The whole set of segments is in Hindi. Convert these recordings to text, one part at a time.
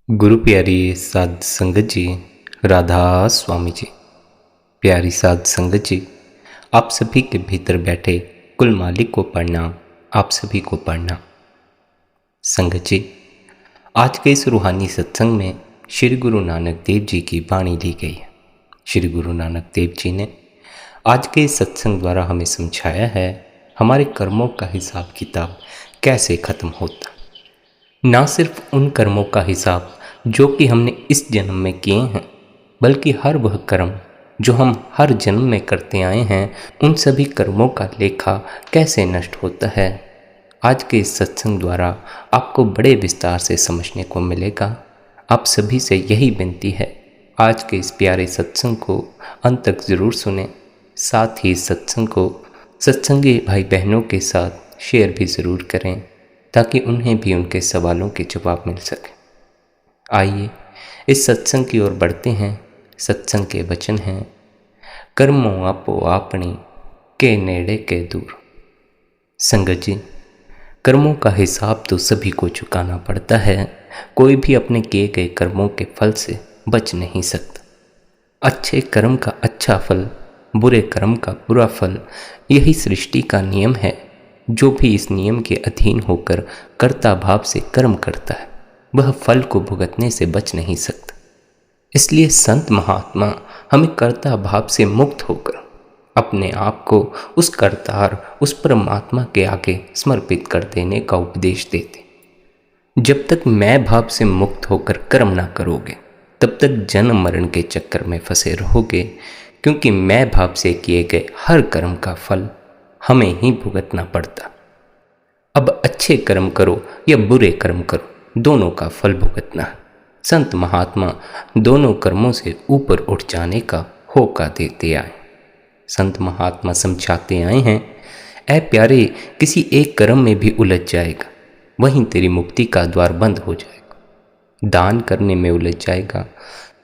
गुरु प्यारी साध संगत जी, राधा स्वामी जी। प्यारी साध संगत जी, आप सभी के भीतर बैठे कुल मालिक को प्रणाम। आप सभी को प्रणाम। संगत जी, आज के इस रूहानी सत्संग में श्री गुरु नानक देव जी की वाणी ली गई है। श्री गुरु नानक देव जी ने आज के इस सत्संग द्वारा हमें समझाया है हमारे कर्मों का हिसाब किताब कैसे खत्म होता। ना सिर्फ उन कर्मों का हिसाब जो कि हमने इस जन्म में किए हैं, बल्कि हर वह कर्म जो हम हर जन्म में करते आए हैं, उन सभी कर्मों का लेखा कैसे नष्ट होता है। आज के इस सत्संग द्वारा आपको बड़े विस्तार से समझने को मिलेगा। आप सभी से यही विनती है, आज के इस प्यारे सत्संग को अंत तक ज़रूर सुने। साथ ही इस सत्संग को सत्संगी भाई बहनों के साथ शेयर भी ज़रूर करें, ताकि उन्हें भी उनके सवालों के जवाब मिल सके। आइए इस सत्संग की ओर बढ़ते हैं। सत्संग के वचन हैं, कर्मों आपो आपनी के नेड़े के दूर। संगत जी, कर्मों का हिसाब तो सभी को चुकाना पड़ता है। कोई भी अपने किए गए कर्मों के फल से बच नहीं सकता। अच्छे कर्म का अच्छा फल, बुरे कर्म का बुरा फल, यही सृष्टि का नियम है। जो भी इस नियम के अधीन होकर कर्ता भाव से कर्म करता है, वह फल को भुगतने से बच नहीं सकता। इसलिए संत महात्मा हमें कर्ता भाव से मुक्त होकर अपने आप को उस कर्तार, उस परमात्मा के आगे समर्पित कर देने का उपदेश देते। जब तक मैं भाव से मुक्त होकर कर्म ना करोगे, तब तक जन्म मरण के चक्कर में फंसे रहोगे, क्योंकि मैं भाव से किए गए हर कर्म का फल हमें ही भुगतना पड़ता। अब अच्छे कर्म करो या बुरे कर्म करो, दोनों का फल भुगतना है। संत महात्मा दोनों कर्मों से ऊपर उठ जाने का होका देते आए। संत महात्मा समझाते आए हैं, ऐ प्यारे, किसी एक कर्म में भी उलझ जाएगा, वहीं तेरी मुक्ति का द्वार बंद हो जाएगा। दान करने में उलझ जाएगा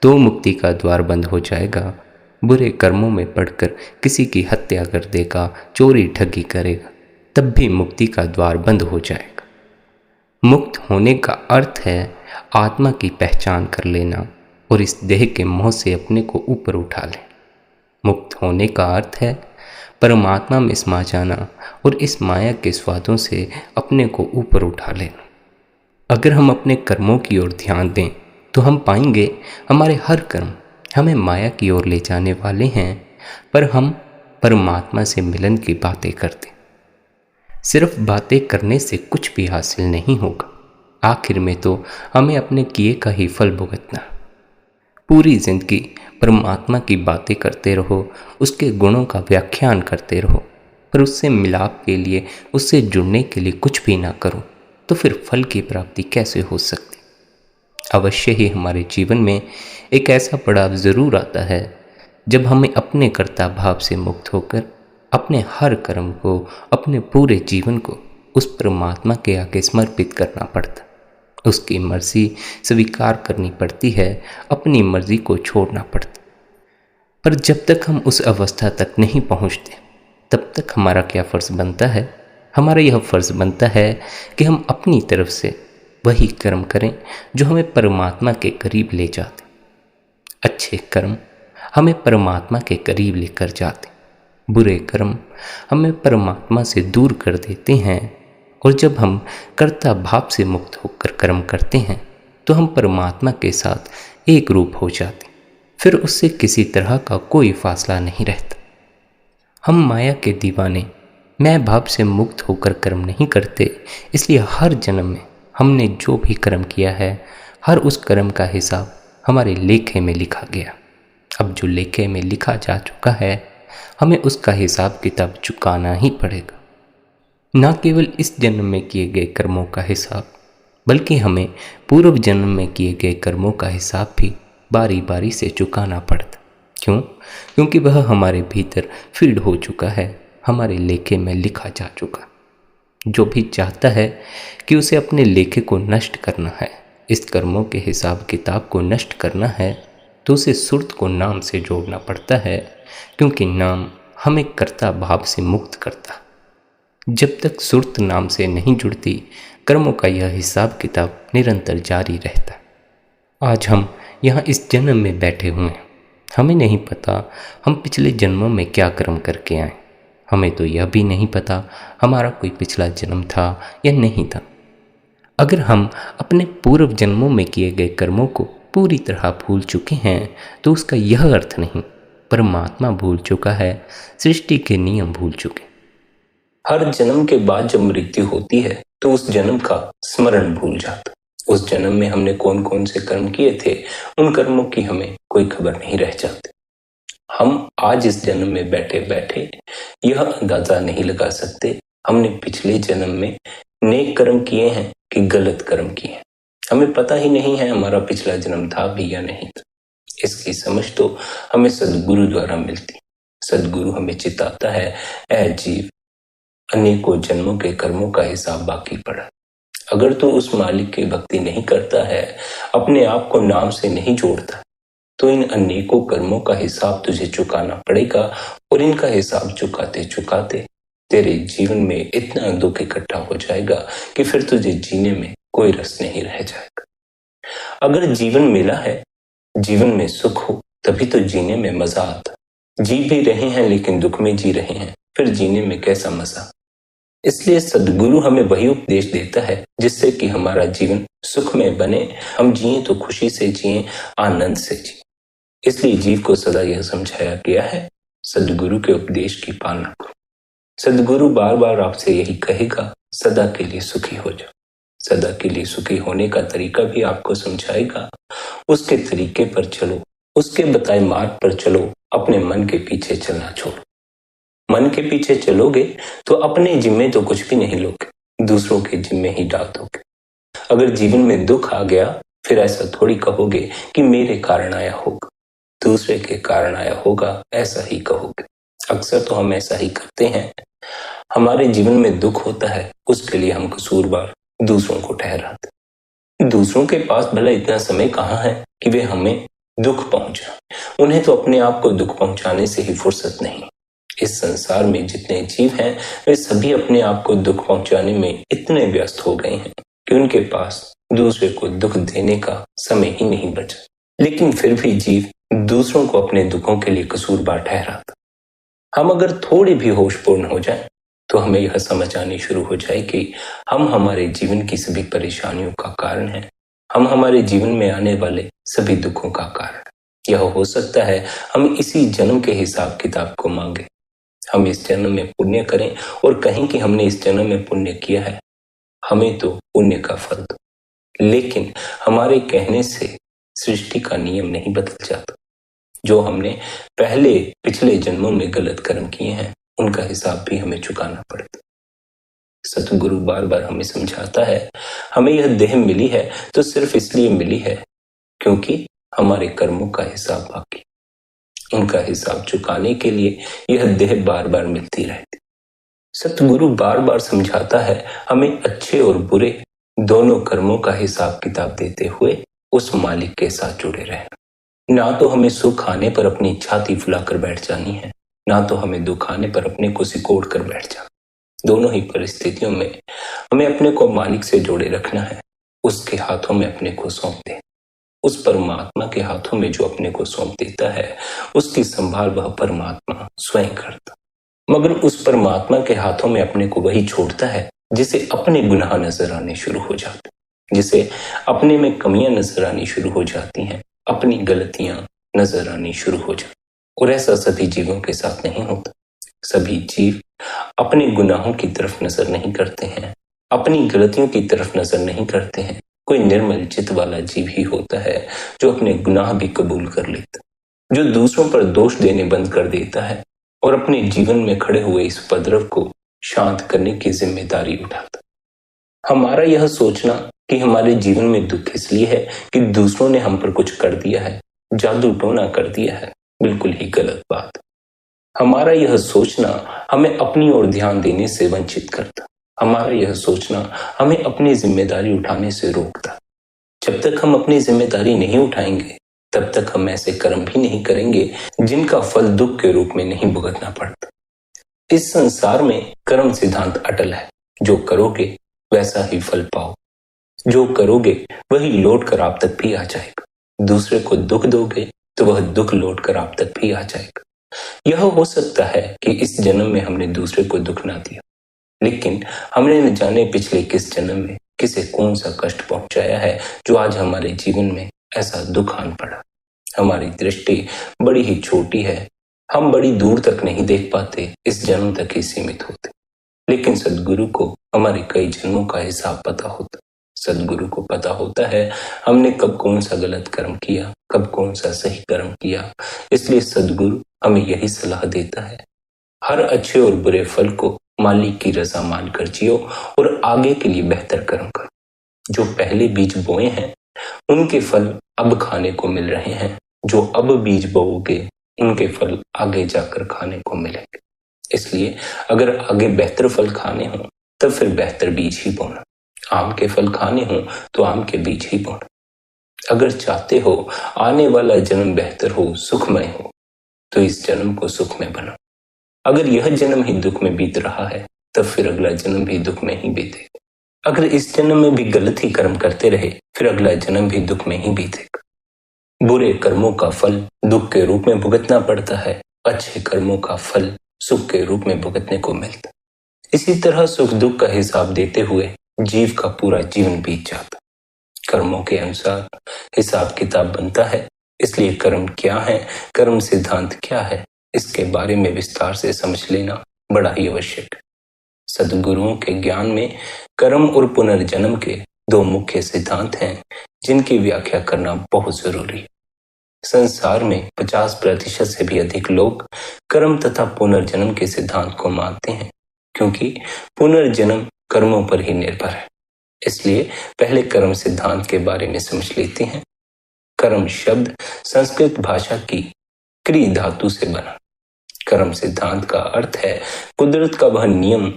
तो मुक्ति का द्वार बंद हो जाएगा। बुरे कर्मों में पड़कर किसी की हत्या कर देगा, चोरी ठगी करेगा, तब भी मुक्ति का द्वार बंद हो जाएगा। मुक्त होने का अर्थ है आत्मा की पहचान कर लेना और इस देह के मोह से अपने को ऊपर उठा लेना। मुक्त होने का अर्थ है परमात्मा में समा जाना और इस माया के स्वादों से अपने को ऊपर उठा लेना। अगर हम अपने कर्मों की ओर ध्यान दें तो हम पाएंगे हमारे हर कर्म हमें माया की ओर ले जाने वाले हैं, पर हम परमात्मा से मिलन की बातें करते। सिर्फ बातें करने से कुछ भी हासिल नहीं होगा। आखिर में तो हमें अपने किए का ही फल भुगतना। पूरी जिंदगी परमात्मा की बातें करते रहो, उसके गुणों का व्याख्यान करते रहो, पर उससे मिलाप के लिए, उससे जुड़ने के लिए कुछ भी ना करो, तो फिर फल की प्राप्ति कैसे हो सकती। अवश्य ही हमारे जीवन में एक ऐसा पड़ाव ज़रूर आता है जब हमें अपने कर्ता भाव से मुक्त होकर अपने हर कर्म को, अपने पूरे जीवन को उस परमात्मा के आगे समर्पित करना पड़ता। उसकी मर्जी स्वीकार करनी पड़ती है, अपनी मर्जी को छोड़ना पड़ता। पर जब तक हम उस अवस्था तक नहीं पहुंचते, तब तक हमारा क्या फ़र्ज़ बनता है? हमारा यह फ़र्ज़ बनता है कि हम अपनी तरफ से वही कर्म करें जो हमें परमात्मा के करीब ले जाते। अच्छे कर्म हमें परमात्मा के करीब लेकर जाते, बुरे कर्म हमें परमात्मा से दूर कर देते हैं। और जब हम कर्ता भाव से मुक्त होकर कर्म करते हैं, तो हम परमात्मा के साथ एक रूप हो जाते। फिर उससे किसी तरह का कोई फासला नहीं रहता। हम माया के दीवाने मैं भाव से मुक्त होकर कर्म नहीं करते, इसलिए हर जन्म में हमने जो भी कर्म किया है, हर उस कर्म का हिसाब हमारे लेखे में लिखा गया। अब जो लेखे में लिखा जा चुका है, हमें उसका हिसाब किताब चुकाना ही पड़ेगा। न केवल इस जन्म में किए गए कर्मों का हिसाब, बल्कि हमें पूर्व जन्म में किए गए कर्मों का हिसाब भी बारी बारी से चुकाना पड़ता। क्यों? क्योंकि वह हमारे भीतर फीड हो चुका है, हमारे लेखे में लिखा जा चुका। जो भी चाहता है कि उसे अपने लेखे को नष्ट करना है, इस कर्मों के हिसाब किताब को नष्ट करना है, तो उसे सुरत को नाम से जोड़ना पड़ता है, क्योंकि नाम हमें कर्ता भाव से मुक्त करता। जब तक सुरत नाम से नहीं जुड़ती, कर्मों का यह हिसाब किताब निरंतर जारी रहता। आज हम यहाँ इस जन्म में बैठे हुए हैं। हमें नहीं पता हम पिछले जन्मों में क्या कर्म करके आए। हमें तो यह भी नहीं पता हमारा कोई पिछला जन्म था या नहीं था। अगर हम अपने पूर्व जन्मों में किए गए कर्मों को पूरी तरह भूल चुके हैं तो उसका यह अर्थ नहीं परमात्मा भूल चुका है, सृष्टि के नियम भूल चुके। हर जन्म के बाद जब मृत्यु होती है तो उस जन्म का स्मरण भूल जाता। उस जन्म में हमने कौन कौन से कर्म किए थे, उन कर्मों की हमें कोई खबर नहीं रह जाती। हम आज इस जन्म में बैठे बैठे यह अंदाजा नहीं लगा सकते हमने पिछले जन्म में नेक कर्म किए हैं कि गलत कर्म किए हैं। हमें पता ही नहीं है हमारा पिछला जन्म था भी या नहीं था। इसकी समझ तो हमें सदगुरु द्वारा मिलती। सदगुरु हमें चिताता है, ऐ जीव, अनेकों जन्मों के कर्मों का हिसाब बाकी पड़ा। अगर तू उस मालिक की भक्ति नहीं करता है, अपने आप को नाम से नहीं जोड़ता, तो इन अनेकों कर्मों का हिसाब तुझे चुकाना पड़ेगा। और इनका हिसाब चुकाते चुकाते तेरे जीवन में इतना दुख इकट्ठा हो जाएगा कि फिर तुझे जीने में कोई रस नहीं रह जाएगा। अगर जीवन मिला है, जीवन में सुख हो, तभी तो जीने में मजा आता। जी भी रहे हैं लेकिन दुख में जी रहे हैं, फिर जीने में कैसा मजा। इसलिए सदगुरु हमें वही उपदेश देता है जिससे कि हमारा जीवन सुख में बने। हम जिए तो खुशी से जिए, आनंद से जिए। इसलिए जीव को सदा यह समझाया गया है, सदगुरु के उपदेश की पालना करो। सदगुरु बार बार आपसे यही कहेगा, सदा के लिए सुखी हो जाओ। सदा के लिए सुखी होने का तरीका भी आपको समझाएगा। उसके तरीके पर चलो, उसके बताए मार्ग पर चलो। अपने मन के पीछे चलना छोड़ो। मन के पीछे चलोगे तो अपने जिम्मे तो कुछ भी नहीं लोगे, दूसरों के जिम्मे ही डाल दोगे। अगर जीवन में दुख आ गया, फिर ऐसा थोड़ी कहोगे कि मेरे कारण आया होगा, दूसरे के कारण आया होगा, ऐसा ही कहोगे। अक्सर तो हम ऐसा ही करते हैं। हमारे जीवन में दुख होता है, उसके लिए हम कसूरवार दूसरों को ठहराते। दूसरों के पास भला इतना समय कहाँ है कि वे हमें दुख पहुंचाएं। उन्हें तो अपने आप को दुख पहुंचाने से ही फुर्सत नहीं। इस संसार में जितने जीव हैं, वे सभी अपने आप को दुख पहुंचाने में इतने व्यस्त हो गए हैं कि उनके पास दूसरे को दुख देने का समय ही नहीं बचा। लेकिन फिर भी जीव दूसरों को अपने दुखों के लिए कसूरवार ठहराता। हम अगर थोड़ी भी होशपूर्ण हो जाएं, तो हमें यह समझ आनी शुरू हो जाए कि हम हमारे जीवन की सभी परेशानियों का कारण हैं। हम हमारे जीवन में आने वाले सभी दुखों का कारण। यह हो सकता है हम इसी जन्म के हिसाब किताब को मांगे। हम इस जन्म में पुण्य करें और कहें कि हमने इस जन्म में पुण्य किया है, हमें तो पुण्य का फल दो। लेकिन हमारे कहने से सृष्टि का नियम नहीं बदल जाता। जो हमने पहले पिछले जन्मों में गलत कर्म किए हैं, उनका हिसाब भी हमें चुकाना पड़ता। सतगुरु बार बार हमें समझाता है, हमें यह देह मिली है तो सिर्फ इसलिए मिली है क्योंकि हमारे कर्मों का हिसाब बाकी। उनका हिसाब चुकाने के लिए यह देह बार बार मिलती रहती। सतगुरु बार बार समझाता है हमें अच्छे और बुरे दोनों कर्मों का हिसाब किताब देते हुए उस मालिक के साथ जुड़े रहना। ना तो हमें सुख आने पर अपनी छाती फुलाकर बैठ जानी है, ना तो हमें दुख आने पर अपने को सिकोड़ कर बैठ जाना। दोनों ही परिस्थितियों में हमें अपने को मालिक से जोड़े रखना है। उसके हाथों में अपने को सौंप दें। उस परमात्मा के हाथों में जो अपने को सौंप देता है, उसकी संभाल वह परमात्मा स्वयं करता। मगर उस परमात्मा के हाथों में अपने को वही छोड़ता है जिसे अपने गुनाह नजर आने शुरू हो जाते, जिसे अपने में कमियां नजर आनी शुरू हो जाती हैं, अपनी गलतियां नजर आनी शुरू हो जाती। और ऐसा सभी जीवों के साथ नहीं होता। सभी जीव अपने गुनाहों की तरफ नजर नहीं करते हैं, अपनी गलतियों की तरफ नजर नहीं करते हैं। कोई निर्मल चित्त वाला जीव ही होता है जो अपने गुनाह भी कबूल कर लेता, जो दूसरों पर दोष देने बंद कर देता है और अपने जीवन में खड़े हुए इस उपद्रव को शांत करने की जिम्मेदारी उठाता। हमारा यह सोचना कि हमारे जीवन में दुख इसलिए है कि दूसरों ने हम पर कुछ कर दिया है, जादू टोना कर दिया है, बिल्कुल ही गलत बात। हमारा यह सोचना हमें अपनी ओर ध्यान देने से वंचित करता। हमारा यह सोचना हमें अपनी जिम्मेदारी उठाने से रोकता। जब तक हम अपनी जिम्मेदारी नहीं उठाएंगे, तब तक हम ऐसे कर्म भी नहीं करेंगे जिनका फल दुख के रूप में नहीं भुगतना पड़ता। इस संसार में कर्म सिद्धांत अटल है। जो करोगे वैसा ही फल पाओ, जो करोगे वही लौट कर आप तक भी आ जाएगा। दूसरे को दुख दोगे तो वह दुख लौटकर आप तक भी आ जाएगा। यह हो सकता है कि इस जन्म में हमने दूसरे को दुख ना दिया, लेकिन हमने न जाने पिछले किस जन्म में किसे कौन सा कष्ट पहुंचाया है जो आज हमारे जीवन में ऐसा दुख आन पड़ा। हमारी दृष्टि बड़ी ही छोटी है, हम बड़ी दूर तक नहीं देख पाते, इस जन्म तक ही सीमित होते। लेकिन सदगुरु को हमारे कई जन्मों का हिसाब पता होता। सदगुरु को पता होता है हमने कब कौन सा गलत कर्म किया, कब कौन सा सही कर्म किया। इसलिए सदगुरु हमें यही सलाह देता है, हर अच्छे और बुरे फल को मालिक की रजा मानकर जियो और आगे के लिए बेहतर कर्म करो। जो पहले बीज बोए हैं उनके फल अब खाने को मिल रहे हैं, जो अब बीज बोओगे उनके फल आगे जाकर खाने को मिलेंगे। इसलिए अगर आगे बेहतर फल खाने हो तब फिर बेहतर बीज ही बोना। आम के फल खाने हो तो आम के बीज ही बोना। अगर चाहते हो आने वाला जन्म बेहतर हो, सुखमय हो, तो इस जन्म को सुख में बनाओ। अगर यह जन्म ही दुख में बीत रहा है तब फिर अगला जन्म भी दुख में ही बीतेगा। अगर इस जन्म में भी गलत ही कर्म करते रहे फिर अगला जन्म भी दुख में ही बीतेगा। बुरे कर्मों का फल दुख के रूप में भुगतना पड़ता है, अच्छे कर्मों का फल सुख के रूप में भुगतने को मिलता। इसी तरह सुख दुख का हिसाब देते हुए जीव का पूरा जीवन बीत जाता। कर्मों के अनुसार हिसाब किताब बनता है। इसलिए कर्म क्या है, कर्म सिद्धांत क्या है, इसके बारे में विस्तार से समझ लेना बड़ा ही आवश्यक है। सद्गुरुओं के ज्ञान में कर्म और पुनर्जन्म के दो मुख्य सिद्धांत हैं जिनकी व्याख्या करना बहुत जरूरी है। संसार में 50% से भी अधिक लोग कर्म तथा पुनर्जन्म के सिद्धांत को मानते हैं, क्योंकि पुनर्जन्म कर्मों पर ही निर्भर है। इसलिए पहले कर्म सिद्धांत के बारे में समझ लेते हैं। कर्म शब्द संस्कृत भाषा की क्री धातु से बना। कर्म सिद्धांत का अर्थ है कुदरत का वह नियम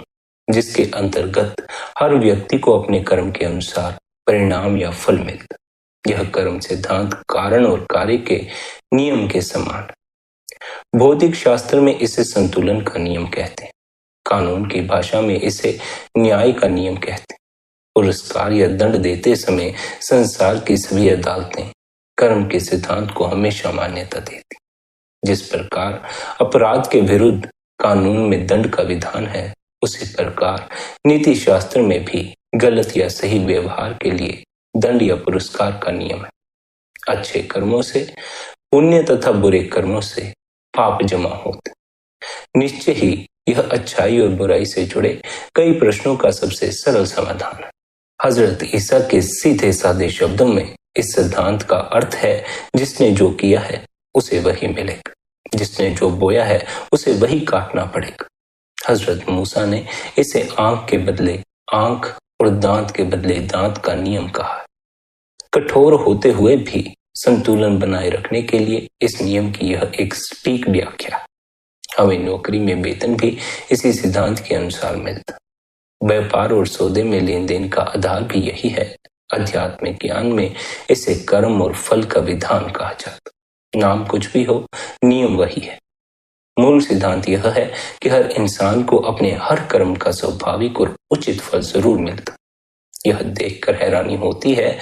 जिसके अंतर्गत हर व्यक्ति को अपने कर्म के अनुसार परिणाम या फल मिलता। यह कर्म सिद्धांत कारण और कार्य के नियम के समान। भौतिक शास्त्र में इसे संतुलन का नियम कहते हैं, कानून की भाषा में इसे न्याय का नियम कहते हैं। पुरस्कार या दंड देते समय संसार की सभी अदालतें कर्म के सिद्धांत को हमेशा मान्यता देती। जिस प्रकार अपराध के विरुद्ध कानून में दंड का विधान है, उसी प्रकार नीति शास्त्र में भी गलत या सही व्यवहार के लिए दंड या पुरस्कार का नियम है। अच्छे कर्मों से पुण्य तथा बुरे कर्मों से पाप जमा होते। निश्चय ही यह अच्छाई और बुराई से जुड़े कई प्रश्नों का सबसे सरल समाधान है। हजरत ईसा के सीधे साधे शब्दों में इस सिद्धांत का अर्थ है जिसने जो किया है उसे वही मिलेगा, जिसने जो बोया है उसे वही काटना पड़ेगा। हजरत मूसा ने इसे आंख के बदले आंख और दांत के बदले दांत का नियम कहा है। कठोर होते हुए भी संतुलन बनाए रखने के लिए इस नियम की यह एक सटीक व्याख्या है। हमें नौकरी में वेतन भी इसी सिद्धांत के अनुसार मिलता। व्यापार और सौदे में लेन देन का आधार भी यही है। आध्यात्मिक ज्ञान में इसे कर्म और फल का विधान कहा जाता। नाम कुछ भी हो, नियम वही है। मूल सिद्धांत यह है कि हर इंसान को अपने हर कर्म का स्वाभाविक और उचित फल जरूर मिलता। यह देखकर हैरानी होती है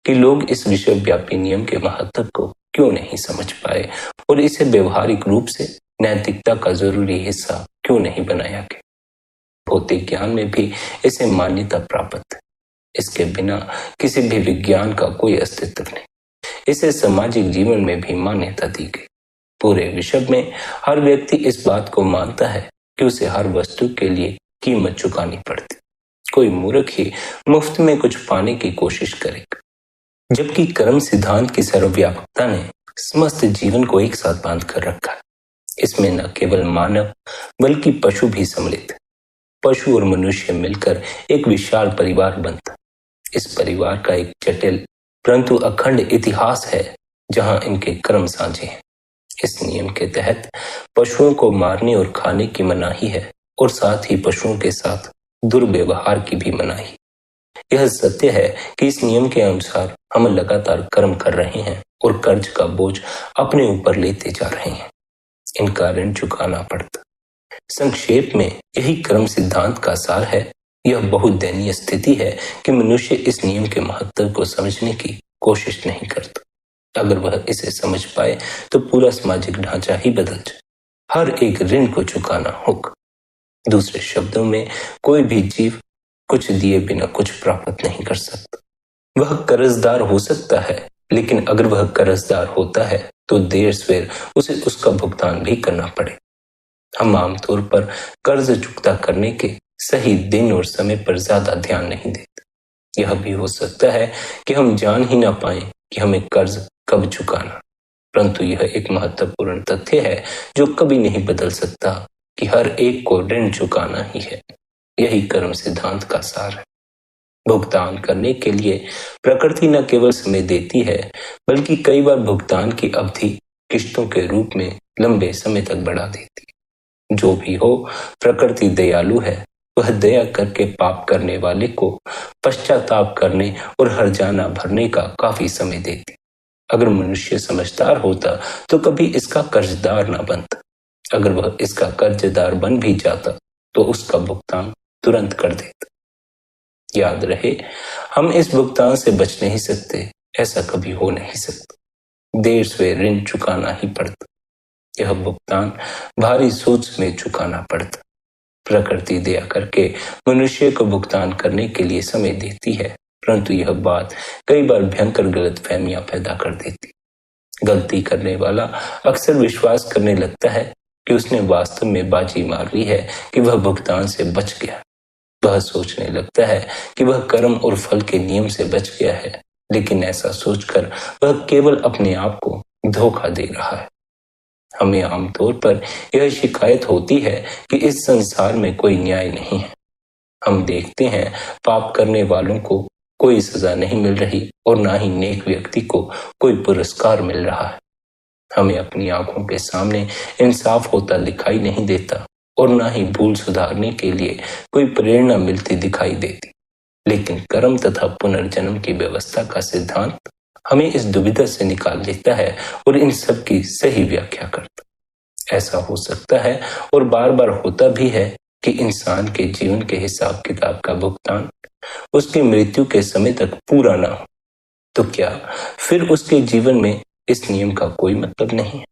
कि लोग इस विश्वव्यापी नियम के महत्व को क्यों नहीं समझ पाए और इसे व्यवहारिक रूप से नैतिकता का जरूरी हिस्सा क्यों नहीं बनाया गया। भौतिक ज्ञान में भी इसे मान्यता प्राप्त है। इसके बिना किसी भी विज्ञान का कोई अस्तित्व नहीं। इसे सामाजिक जीवन में भी मान्यता दी गई। पूरे विश्व में हर व्यक्ति इस बात को मानता है कि उसे हर वस्तु के लिए कीमत चुकानी पड़ती। कोई मूर्ख ही मुफ्त में कुछ पाने की कोशिश करेगा, जबकि कर्म सिद्धांत की सर्वव्यापकता ने समस्त जीवन को एक साथ बांध कर रखा है। इसमें न केवल मानव बल्कि पशु भी सम्मिलित है। पशु और मनुष्य मिलकर एक विशाल परिवार बनता। इस परिवार का एक जटिल परंतु अखंड इतिहास है जहां इनके कर्म साझे हैं। इस नियम के तहत पशुओं को मारने और खाने की मनाही है और साथ ही पशुओं के साथ दुर्व्यवहार की भी मनाही। यह सत्य है कि इस नियम के अनुसार हम लगातार कर्म कर रहे हैं और कर्ज का बोझ अपने ऊपर लेते जा रहे हैं। इनका ऋण चुकाना पड़ता। संक्षेप में यही कर्म सिद्धांत का सार है। यह बहुत दयनीय स्थिति है कि मनुष्य इस नियम के महत्व को समझने की कोशिश नहीं करता। अगर वह इसे समझ पाए तो पूरा सामाजिक ढांचा ही बदल जाए। हर एक ऋण को चुकाना होगा। दूसरे शब्दों में, कोई भी जीव कुछ दिए बिना कुछ प्राप्त नहीं कर सकता। वह कर्जदार हो सकता है, लेकिन अगर वह कर्जदार होता है तो देर सवेर उसे उसका भुगतान भी करना पड़े। हम आमतौर पर कर्ज चुकता करने के सही दिन और समय पर ज्यादा ध्यान नहीं देते। यह भी हो सकता है कि हम जान ही ना पाए कि हमें कर्ज कब चुकाना, परंतु यह एक महत्वपूर्ण तथ्य है जो कभी नहीं बदल सकता कि हर एक को ऋण चुकाना ही है। यही कर्म सिद्धांत का सार है। भुगतान करने के लिए प्रकृति न केवल समय देती है, बल्कि कई बार भुगतान की अवधि किश्तों के रूप में लंबे समय तक बढ़ा देती है। जो भी हो, प्रकृति दयालु है। वह दया करके पाप करने वाले को पश्चाताप करने और हर्जाना भरने का काफी समय देती। अगर मनुष्य समझदार होता तो कभी इसका कर्जदार न बनता। अगर वह इसका कर्जदार बन भी जाता तो उसका भुगतान तुरंत कर देता। याद रहे, हम इस भुगतान से बच नहीं सकते। ऐसा कभी हो नहीं सकता। देर से ऋण चुकाना ही पड़ता। यह भुगतान भारी सोच में चुकाना पड़ता। प्रकृति दया करके मनुष्य को भुगतान करने के लिए समय देती है, परंतु यह बात कई बार भयंकर गलतफहमियां पैदा कर देती। गलती करने वाला अक्सर विश्वास करने लगता है कि उसने वास्तव में बाजी मार ली है, कि वह भुगतान से बच गया। वह सोचने लगता है कि वह कर्म और फल के नियम से बच गया है, लेकिन ऐसा सोचकर वह केवल अपने आप को धोखा दे रहा है। हमें आमतौर पर यह शिकायत होती है कि इस संसार में कोई न्याय नहीं है। हम देखते हैं पाप करने वालों को कोई सजा नहीं मिल रही और ना ही नेक व्यक्ति को कोई पुरस्कार मिल रहा है। हमें अपनी आंखों के सामने इंसाफ होता दिखाई नहीं देता और ना ही भूल सुधारने के लिए कोई प्रेरणा मिलती दिखाई देती। लेकिन कर्म तथा पुनर्जन्म की व्यवस्था का सिद्धांत हमें इस दुविधा से निकाल लेता है और इन सब की सही व्याख्या करता। ऐसा हो सकता है और बार बार होता भी है कि इंसान के जीवन के हिसाब किताब का भुगतान उसकी मृत्यु के समय तक पूरा ना हो। तो क्या फिर उसके जीवन में इस नियम का कोई मतलब नहीं है?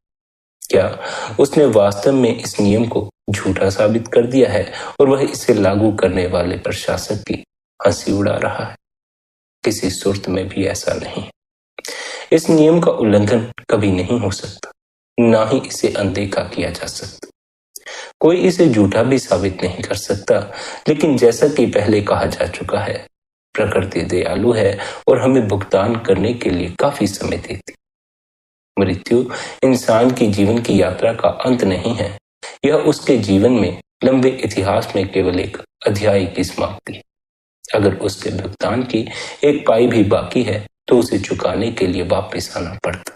क्या उसने वास्तव में इस नियम को झूठा साबित कर दिया है और वह इसे लागू करने वाले प्रशासक की हंसी उड़ा रहा है? किसी सूरत में भी ऐसा नहीं। इस नियम का उल्लंघन कभी नहीं हो सकता, ना ही इसे अनदेखा किया जा सकता। कोई इसे झूठा भी साबित नहीं कर सकता। लेकिन जैसा कि पहले कहा जा चुका है, प्रकृति दयालु है और हमें भुगतान करने के लिए काफी समय देती। मृत्यु इंसान की जीवन की यात्रा का अंत नहीं है। यह उसके जीवन में लंबे इतिहास में केवल एक अध्याय की समाप्ति है। अगर उसके भुगतान की एक पाई भी बाकी है तो उसे चुकाने के लिए वापस आना पड़ता।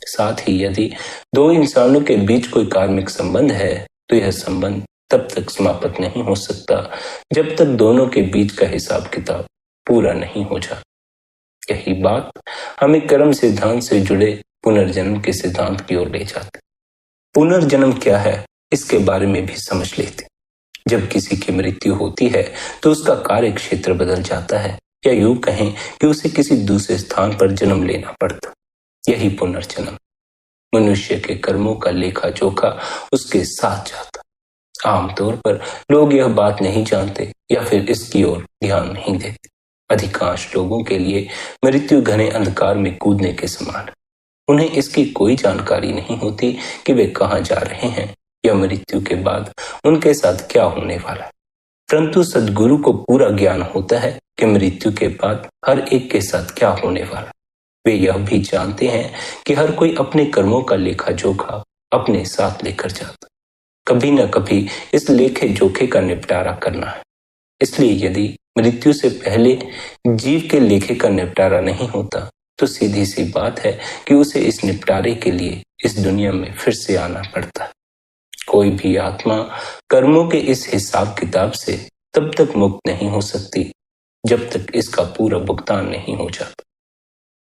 साथ ही यदि दो इंसानों के बीच कोई कार्मिक संबंध है तो यह संबंध तब तक समाप्त नहीं हो सकता जब तक दोनों के बीच का हिसाब किताब पूरा नहीं हो जाता। यही बात हमें कर्म सिद्धांत से जुड़े पुनर्जन्म के सिद्धांत की ओर ले जाते। पुनर्जन्म क्या है, इसके बारे में भी समझ लेते। जब किसी की मृत्यु होती है तो उसका कार्य क्षेत्र बदल जाता है, या यूं कहें कि उसे किसी दूसरे स्थान पर जन्म लेना पड़ता। यही पुनर्जन्म। मनुष्य के कर्मों का लेखा जोखा उसके साथ जाता। आमतौर पर लोग यह बात नहीं जानते या फिर इसकी ओर ध्यान नहीं देते। अधिकांश लोगों के लिए मृत्यु घने अंधकार में कूदने के समान है। उन्हें इसकी कोई जानकारी नहीं होती कि वे कहाँ जा रहे हैं या मृत्यु के बाद उनके साथ क्या होने वाला है। परंतु सद्गुरु को पूरा ज्ञान होता है कि मृत्यु के बाद हर एक के साथ क्या होने वाला। वे यह भी जानते हैं कि हर कोई अपने कर्मों का लेखा जोखा अपने साथ लेकर जाता। कभी न कभी इस लेखे जोखे का निपटारा करना है। इसलिए यदि मृत्यु से पहले जीव के लेखे का निपटारा नहीं होता तो सीधी सी बात है कि उसे इस निपटारे के लिए इस दुनिया में फिर से आना पड़ता है। कोई भी आत्मा कर्मों के इस हिसाब किताब से तब तक मुक्त नहीं हो सकती जब तक इसका पूरा भुगतान नहीं हो जाता।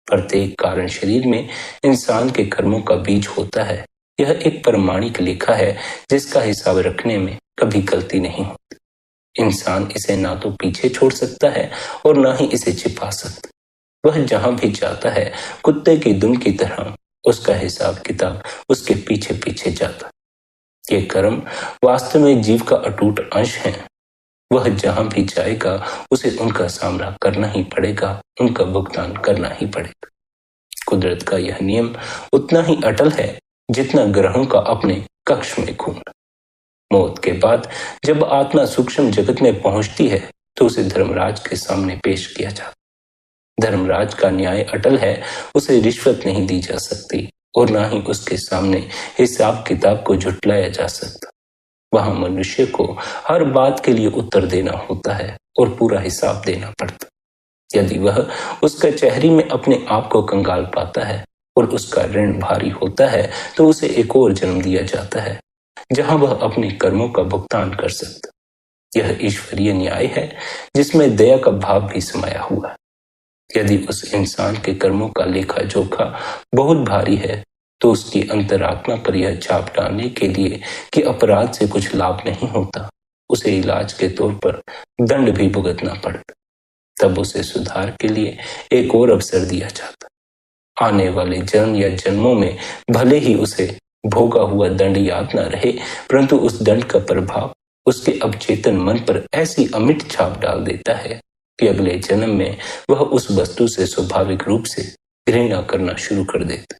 प्रत्येक कारण शरीर में इंसान के कर्मों का बीज होता है। यह एक प्रमाणिक लेखा है जिसका हिसाब रखने में कभी गलती नहीं होती। इंसान इसे ना तो पीछे छोड़ सकता है और ना ही इसे छिपा सकता। वह जहां भी जाता है कुत्ते की दुम की तरह उसका हिसाब किताब उसके पीछे पीछे जाता। ये कर्म वास्तव में जीव का अटूट अंश है। वह जहां भी जाएगा उसे उनका सामना करना ही पड़ेगा, उनका भुगतान करना ही पड़ेगा। कुदरत का यह नियम उतना ही अटल है जितना ग्रहों का अपने कक्ष में घूमना। मौत के बाद जब आत्मा सूक्ष्म जगत में पहुंचती है तो उसे धर्मराज के सामने पेश किया जाता। धर्मराज का न्याय अटल है, उसे रिश्वत नहीं दी जा सकती और ना ही उसके सामने हिसाब किताब को झुटलाया जा सकता। वहां मनुष्य को हर बात के लिए उत्तर देना होता है और पूरा हिसाब देना पड़ता। यदि वह उस कचहरी में अपने आप को कंगाल पाता है और उसका ऋण भारी होता है तो उसे एक और जन्म दिया जाता है जहां वह अपने कर्मों का भुगतान कर सकता। यह ईश्वरीय न्याय है जिसमें दया का भाव भी समाया हुआ है। यदि उस इंसान के कर्मों का लेखा जोखा बहुत भारी है तो उसकी अंतरात्मा पर यह छाप डालने के लिए कि अपराध से कुछ लाभ नहीं होता, उसे इलाज के तौर पर दंड भी भुगतना पड़ता। तब उसे सुधार के लिए एक और अवसर दिया जाता। आने वाले जन्म या जन्मों में भले ही उसे भोगा हुआ दंड याद न रहे, परंतु उस दंड का प्रभाव उसके अवचेतन मन पर ऐसी अमिट छाप डाल देता है कि अगले जन्म में वह उस वस्तु से स्वाभाविक रूप से घृणा करना शुरू कर देता।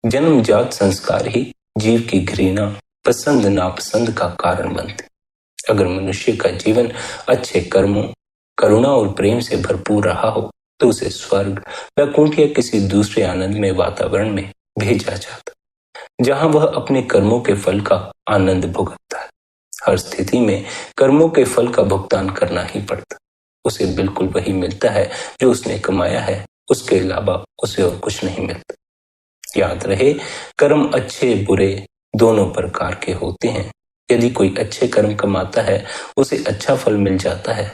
जन्मजात संस्कार ही जीव की घृणा, पसंद नापसंद का कारण बनते। अगर मनुष्य का जीवन अच्छे कर्मों, करुणा और प्रेम से भरपूर रहा हो तो उसे स्वर्ग, वैकुंठ या किसी दूसरे आनंदमय वातावरण में भेजा जाता, जहां वह अपने कर्मों के फल का आनंद भुगतता है। हर स्थिति में कर्मों के फल का भुगतान करना ही पड़ता। उसे बिल्कुल वही मिलता है जो उसने कमाया है, उसके अलावा उसे और कुछ नहीं मिलता। याद रहे, कर्म अच्छे बुरे दोनों प्रकार के होते हैं। यदि कोई अच्छे कर्म कमाता है उसे अच्छा फल मिल जाता है,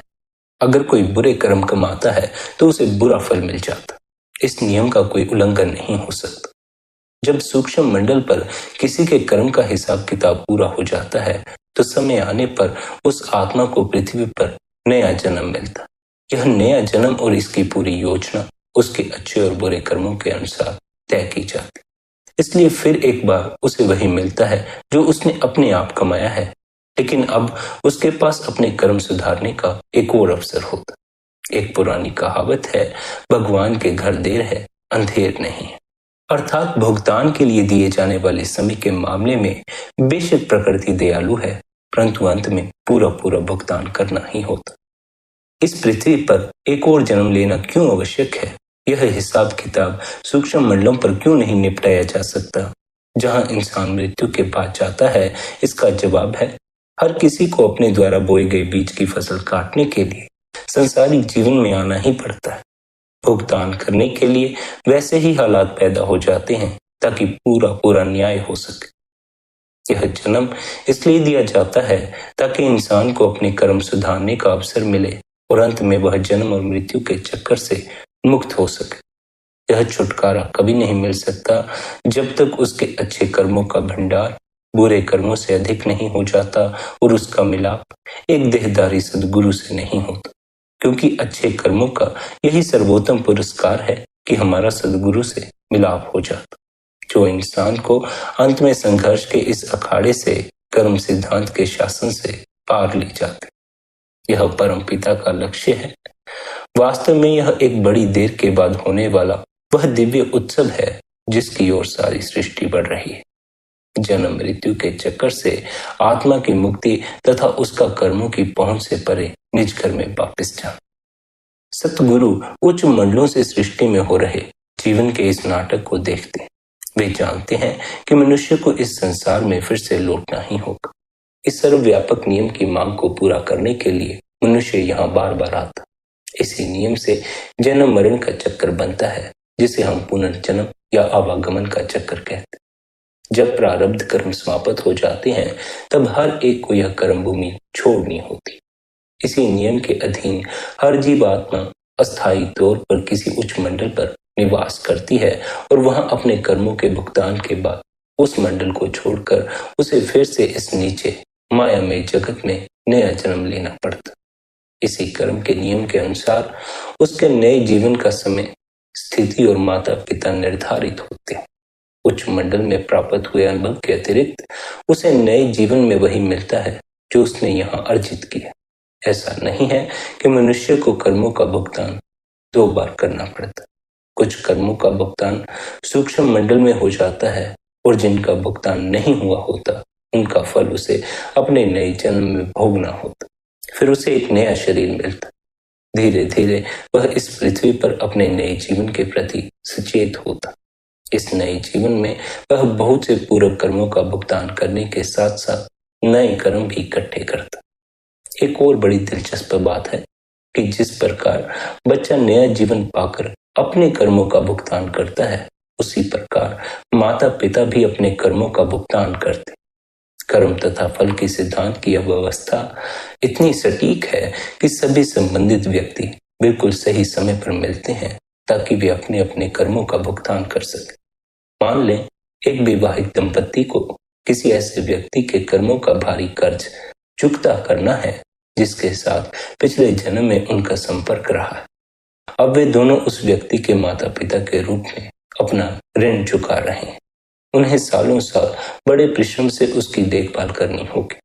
अगर कोई बुरे कर्म कमाता है तो उसे बुरा फल मिल जाता। इस नियम का कोई उल्लंघन नहीं हो सकता। जब सूक्ष्म मंडल पर किसी के कर्म का हिसाब किताब पूरा हो जाता है तो समय आने पर उस आत्मा को पृथ्वी पर नया जन्म मिलता। यह नया जन्म और इसकी पूरी योजना उसके अच्छे और बुरे कर्मों के अनुसार तय की जाती। इसलिए फिर एक बार उसे वही मिलता है जो उसने अपने आप कमाया है, लेकिन अब उसके पास अपने कर्म सुधारने का एक और अवसर होता। एक पुरानी कहावत है, भगवान के घर देर है, अंधेर नहीं है। अर्थात भुगतान के लिए दिए जाने वाले समय के मामले में बेशक प्रकृति दयालु है, परंतु अंत में पूरा पूरा भुगतान करना ही होता। इस पृथ्वी पर एक और जन्म लेना क्यों आवश्यक है? यह हिसाब किताब सूक्ष्म मंडलों पर क्यों नहीं निपटाया जा सकता, जहां इंसान मृत्यु के बाद जाता है? इसका जवाब है, हर किसी को अपने द्वारा बोए गए बीज की फसल काटने के लिए संसारिक जीवन में आना ही पड़ता है। भुगतान करने के लिए वैसे ही हालात पैदा हो जाते हैं ताकि पूरा पूरा न्याय हो सके। यह जन्म इसलिए दिया जाता है ताकि इंसान को अपने कर्म सुधारने का अवसर मिले और अंत में वह जन्म और मृत्यु के चक्कर से मुक्त हो सके। यह छुटकारा कभी नहीं मिल सकता जब तक उसके अच्छे कर्मों का भंडार बुरे कर्मों से अधिक नहीं हो जाता और उसका मिलाप एक देहधारी सद्गुरु से नहीं होता, क्योंकि अच्छे कर्मों का यही सर्वोत्तम पुरस्कार है कि हमारा सद्गुरु से मिलाप हो जाता, जो इंसान को अंत में संघर्ष के इस अखाड़े से, कर्म सिद्धांत के शासन से पार ले जाते। यह परम पिता का लक्ष्य है। वास्तव में यह एक बड़ी देर के बाद होने वाला वह दिव्य उत्सव है जिसकी ओर सारी सृष्टि बढ़ रही है। जन्म मृत्यु के चक्कर से आत्मा की मुक्ति तथा उसका कर्मों की पहुंच से परे निज घर में वापस जाना। सतगुरु उच्च मंडलों से सृष्टि में हो रहे जीवन के इस नाटक को देखते हैं। वे जानते हैं कि मनुष्य को इस संसार में फिर से लौटना ही होगा। इस सर्वव्यापक नियम की मांग को पूरा करने के लिए मनुष्य यहाँ बार बार आता। इसी नियम से जन्म मरण का चक्कर बनता है, जिसे हम पुनर्जन्म या आवागमन का चक्कर कहते हैं। जब प्रारब्ध कर्म समाप्त हो जाते हैं तब हर एक को यह कर्म भूमि छोड़नी होती। इसी नियम के अधीन हर जीव आत्मा अस्थायी तौर पर किसी उच्च मंडल पर निवास करती है और वहां अपने कर्मों के भुगतान के बाद उस मंडल को छोड़कर उसे फिर से इस नीचे मायामय जगत में नया जन्म लेना पड़ता। इसी कर्म के नियम के अनुसार उसके नए जीवन का समय स्थिति और माता पिता निर्धारित होते हैं। उच्च मंडल में प्राप्त हुए अनुभव के अतिरिक्त उसे नए जीवन में वही मिलता है जो उसने यहाँ अर्जित किया। ऐसा नहीं है कि मनुष्य को कर्मों का भुगतान 2 बार करना पड़ता। कुछ कर्मों का भुगतान सूक्ष्म मंडल में हो जाता है और जिनका भुगतान नहीं हुआ होता उनका फल उसे अपने नए जन्म में भोगना होता। फिर उसे एक नया शरीर मिलता। धीरे धीरे वह इस पृथ्वी पर अपने नए जीवन के प्रति सचेत होता। इस नए जीवन में वह बहुत से पूर्व कर्मों का भुगतान करने के साथ साथ नए कर्म भी इकट्ठे करता। एक और बड़ी दिलचस्प बात है कि जिस प्रकार बच्चा नया जीवन पाकर अपने कर्मों का भुगतान करता है, उसी प्रकार माता पिता भी अपने कर्मों का भुगतान करते। कर्म तथा फल के सिद्धांत की यह व्यवस्था इतनी सटीक है कि सभी संबंधित व्यक्ति बिल्कुल सही समय पर मिलते हैं ताकि वे अपने अपने कर्मों का भुगतान कर सकें। मान लें एक विवाहित दंपत्ति को किसी ऐसे व्यक्ति के कर्मों का भारी कर्ज चुकता करना है जिसके साथ पिछले जन्म में उनका संपर्क रहा है। अब वे दोनों उस व्यक्ति के माता पिता के रूप में अपना ऋण चुका रहे हैं। उन्हें सालों साल बड़े परिश्रम से उसकी देखभाल करनी होगी।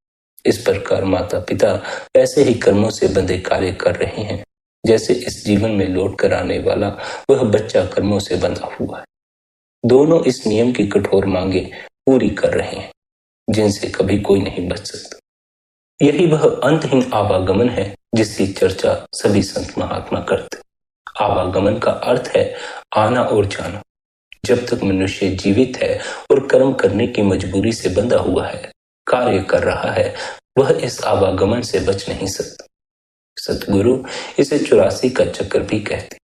इस प्रकार माता पिता ऐसे ही कर्मों से बंधे कार्य कर रहे हैं जैसे इस जीवन में लौट कर आने वाला वह बच्चा कर्मों से बंधा हुआ है। दोनों इस नियम की कठोर मांगे पूरी कर रहे हैं जिनसे कभी कोई नहीं बच सकता। यही वह अंतहीन आवागमन है जिसकी चर्चा सभी संत महात्मा करते। आवागमन का अर्थ है आना और जाना। जब तक मनुष्य जीवित है और कर्म करने की मजबूरी से बंधा हुआ है, कार्य कर रहा है, वह इस आवागमन से बच नहीं सकता। सतगुरु इसे 84 का चक्कर भी कहते।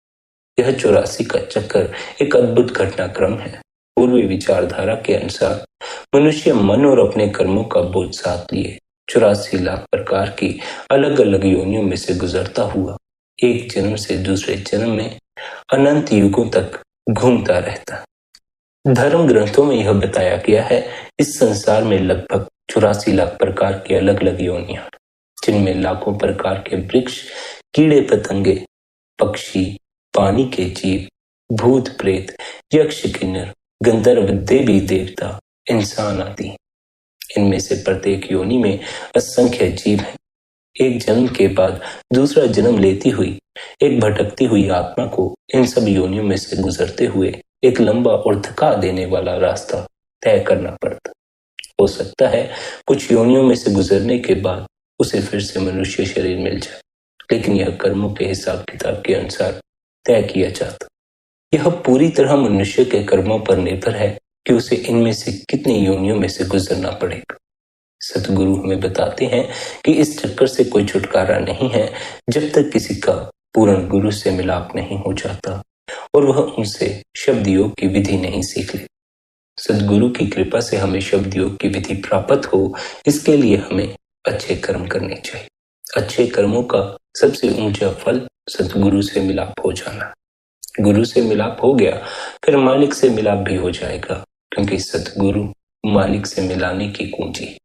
यह 84 का चक्कर एक अद्भुत घटनाक्रम है। पूर्वी विचारधारा के अनुसार मनुष्य मन और अपने कर्मों का बोझ साथ लिए 84 लाख प्रकार की अलग अलग योनियों में से गुजरता हुआ एक जन्म से दूसरे जन्म में अनंत युगों तक घूमता रहता। धर्म ग्रंथों में यह बताया गया है इस संसार में लगभग 84 लाख प्रकार की अलग अलग योनियां, जिनमें लाखों प्रकार के वृक्ष, कीड़े पतंगे, पक्षी, पानी के जीव, भूत प्रेत, यक्ष किन्नर, गंधर्व, देवी देवता, इंसान आदि। इनमें से प्रत्येक योनि में असंख्य जीव हैं। एक जन्म के बाद दूसरा जन्म लेती हुई एक भटकती हुई आत्मा को इन सब योनियों में से गुजरते हुए एक लंबा और थका देने वाला रास्ता तय करना पड़ता। हो सकता है कुछ योनियों में से गुजरने के बाद उसे फिर से मनुष्य शरीर मिल जाए, लेकिन यह कर्मों के हिसाब किताब के अनुसार तय किया जाता। यह पूरी तरह मनुष्य के कर्मों पर निर्भर है कि उसे इनमें से कितनी योनियों में से गुजरना पड़ेगा। सतगुरु हमें बताते हैं कि इस चक्कर से कोई छुटकारा नहीं है जब तक किसी का पूर्ण गुरु से मिलाप नहीं हो जाता और वह उनसे शब्द योग की विधि नहीं सीख ले। सतगुरु की कृपा से हमें शब्द योग की विधि प्राप्त हो, इसके लिए हमें अच्छे कर्म करने चाहिए। अच्छे कर्मों का सबसे ऊंचा फल सतगुरु से मिलाप हो जाना। गुरु से मिलाप हो गया, फिर मालिक से मिलाप भी हो जाएगा, क्योंकि सतगुरु मालिक से मिलाने की कुंजी।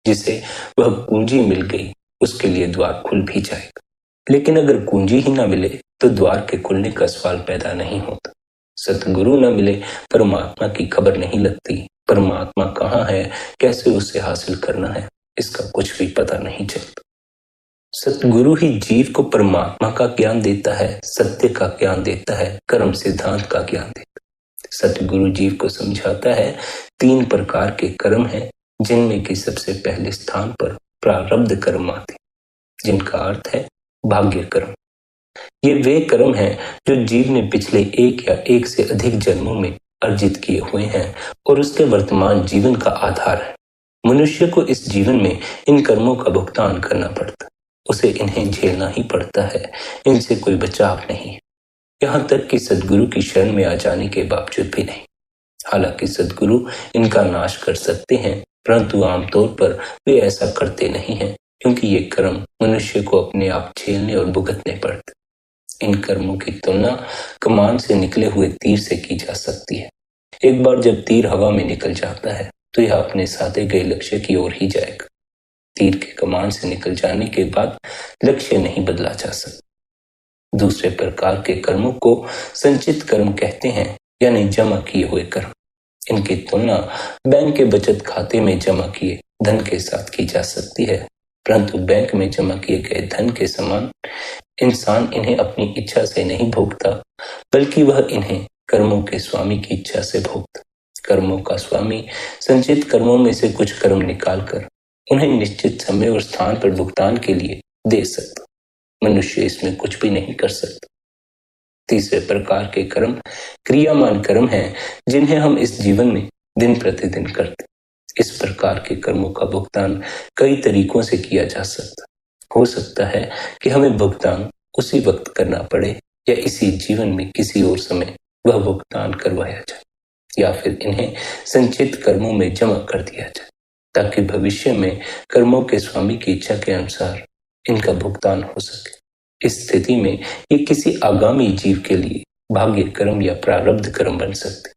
जिसे वह कुंजी मिल गई उसके लिए द्वार खुल भी जाएगा। लेकिन अगर कुंजी ही ना मिले तो द्वार के खुलने का सवाल पैदा नहीं होता। सतगुरु न मिले, परमात्मा की खबर नहीं लगती। परमात्मा कहाँ है, कैसे उसे हासिल करना है, इसका कुछ भी पता नहीं चलता। सतगुरु ही जीव को परमात्मा का ज्ञान देता है, सत्य का ज्ञान देता है, कर्म सिद्धांत का ज्ञान देता है। सतगुरु जीव को समझाता है 3 प्रकार के कर्म हैं, जिनमें कि सबसे पहले स्थान पर प्रारब्ध कर्म आते, जिनका अर्थ है भाग्य कर्म। ये वे कर्म हैं जो जीव ने पिछले 1 या 1 से अधिक जन्मों में अर्जित किए हुए हैं और उसके वर्तमान जीवन का आधार है। मनुष्य को इस जीवन में इन कर्मों का भुगतान करना पड़ता, उसे इन्हें झेलना ही पड़ता है, इनसे कोई बचाव नहीं। यहाँ तक कि सदगुरु की शरण में आ जाने के बावजूद भी नहीं। हालांकि सदगुरु इनका नाश कर सकते हैं, परंतु आमतौर पर वे ऐसा करते नहीं हैं, क्योंकि ये कर्म मनुष्य को अपने आप झेलने और भुगतने पड़ते। इन कर्मों की तुलना कमान से निकले हुए तीर से की जा सकती है। एक बार जब तीर हवा में निकल जाता है तो यह अपने साधे गए लक्ष्य की ओर ही जाएगा। तीर के कमान से निकल जाने के बाद लक्ष्य नहीं बदला जा सकता। दूसरे प्रकार के कर्मों को संचित कर्म कहते हैं, यानी जमा किए हुए कर्म। इनकी तुलना बैंक के बचत खाते में जमा किए धन के साथ की जा सकती है, परंतु बैंक में जमा किए गए धन के समान इंसान इन्हें अपनी इच्छा से नहीं भोगता, बल्कि वह इन्हें कर्मों के स्वामी की इच्छा से भोगता। कर्मों का स्वामी संचित कर्मों में से कुछ कर्म निकालकर उन्हें निश्चित समय और स्थान पर भुगतान के लिए दे सकता। मनुष्य इसमें कुछ भी नहीं कर सकता। तीसरे प्रकार के कर्म क्रियामान कर्म हैं, जिन्हें हम इस जीवन में दिन प्रतिदिन करते। इस प्रकार के कर्मों का भुगतान कई तरीकों से किया जा सकता। हो सकता है कि हमें भुगतान उसी वक्त करना पड़े, या इसी जीवन में किसी और समय वह भुगतान करवाया जाए, या फिर इन्हें संचित कर्मों में जमा कर दिया जाए, ताकि भविष्य में कर्मों के स्वामी की इच्छा के अनुसार इनका भुगतान हो सके। इस स्थिति में ये किसी आगामी जीव के लिए भाग्य कर्म या प्रारब्ध कर्म बन सकते।